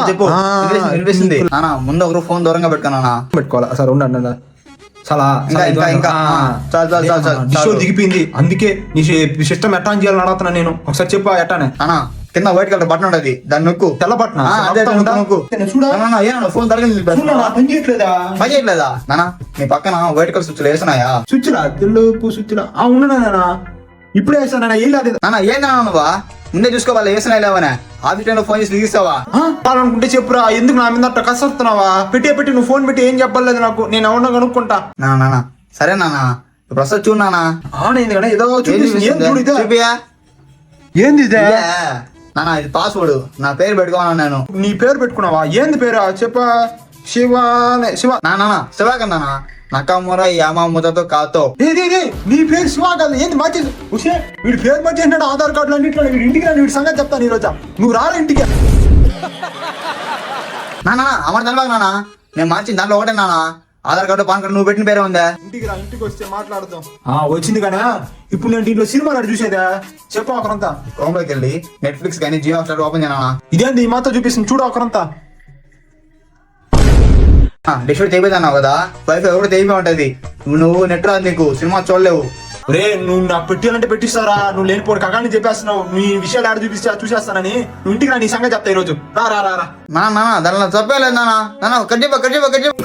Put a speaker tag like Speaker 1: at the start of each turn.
Speaker 1: చెప్పు వినిపిస్తుంది నానా. ముందు ఒకరు ఫోన్ దూరంగా పెట్టుకున్నా
Speaker 2: పెట్టుకోవాలా సార్? ఉండండి చాలా దిగిపోయింది. అందుకే నీ సిస్టమ్ ఎట్టా చేయాలని అడుగుతున్నా నేను. ఒకసారి చెప్పా ఎట్టానే
Speaker 1: అన్నా. కింద వైట్ కలర్ బటన్ ఉంటది, దాన్ని నొక్కు.
Speaker 2: తెల్ల బటన్
Speaker 1: ఫోన్ పని చేయట్లేదా నానా? నీ పక్కన వైట్ కలర్ స్విచ్ వేసినాయా?
Speaker 2: స్విచ్ లా తెలుపు స్విచ్ లా ఉన్నా ఇప్పుడే వేసానా? ఏం లేదు
Speaker 1: నానా. ఏందన్నా నువ్వా? ముందే చూసుకోవాలి వేసినా లేవనే. ఆఫీస్ టైంలో ఫోన్ చేసి దిగిస్తావా?
Speaker 2: అనుకుంటే చెప్పురా, ఎందుకు నా మీద అట్లా కసరుతున్నావా? పెట్టి నువ్వు ఫోన్ పెట్టి ఏం చెప్పలేదు నాకు. నేను ఎవరినో కనుక్కుంటా.
Speaker 1: నానా సరే నానా. ఇప్పుడు వస్తా చూడు నానా.
Speaker 2: ఏదో
Speaker 1: చూపియా.
Speaker 2: ఏంది
Speaker 1: నానా ఇది పాస్వర్డ్. నా పేరు పెట్టుకోవాలా నేను.
Speaker 2: నీ పేరు పెట్టుకున్నావా? ఏంది పేరా చెప్ప? శివ
Speaker 1: నానా శివ కన్నా. నకాముర యామాముతో కాతో.
Speaker 2: నీ పేరు శివ కాదు. ఏంది మార్చేసి వీడి పేరు మార్చేసినాడు ఆధార్ కార్డులు అన్నింటిలో. వీడి ఇంటికి రాని వీడి సంగతి చెప్తాను ఈ రోజా. నువ్వు రారా ఇంటికి?
Speaker 1: నానా అమర్ తెలవాక నానా. నేను మార్చిన దాంట్లో ఒకటే నానా. ఆధార్ కార్డు పాన్ కార్డు నువ్వు పెట్టిన పేరే ఉందా?
Speaker 2: ఇంటికి రా, ఇంటికి వస్తే మాట్లాడదాం. వచ్చింది కానీ ఇప్పుడు నేను దీంట్లో సినిమాలు చూసేదా? చెప్పు ఒకరంతా.
Speaker 1: క్రోమ్లోకి వెళ్ళి నెట్ఫ్లిక్స్ కానీ జియో హాట్స్టార్ ఓపెన్ చేయనా.
Speaker 2: ఇదేంటి ఈ మాత్రం చూపిస్తుంది చూడు ఒకరంతా.
Speaker 1: డిష్ తెగిపోతున్నావు కదా, వైఫై కూడా తెగిపోయి ఉంటది. నువ్వు నెట్ రాదు నీకు, సినిమా చూడలేవు.
Speaker 2: రే నువ్వు నాకు పెట్టాలంటే పెట్టిస్తారా? నువ్వు లేనిపోడు కగాని చెప్పేస్తున్నావు. నీ విషయాలు ఆడ చూసేస్తానని. నువ్వు ఇంటికి రా, నీ సంగతి చెప్తా ఈ రోజు. రా రా రా.
Speaker 1: నానా దానిలో తప్పేలేదు నానా. నానా కట్ చెప్ప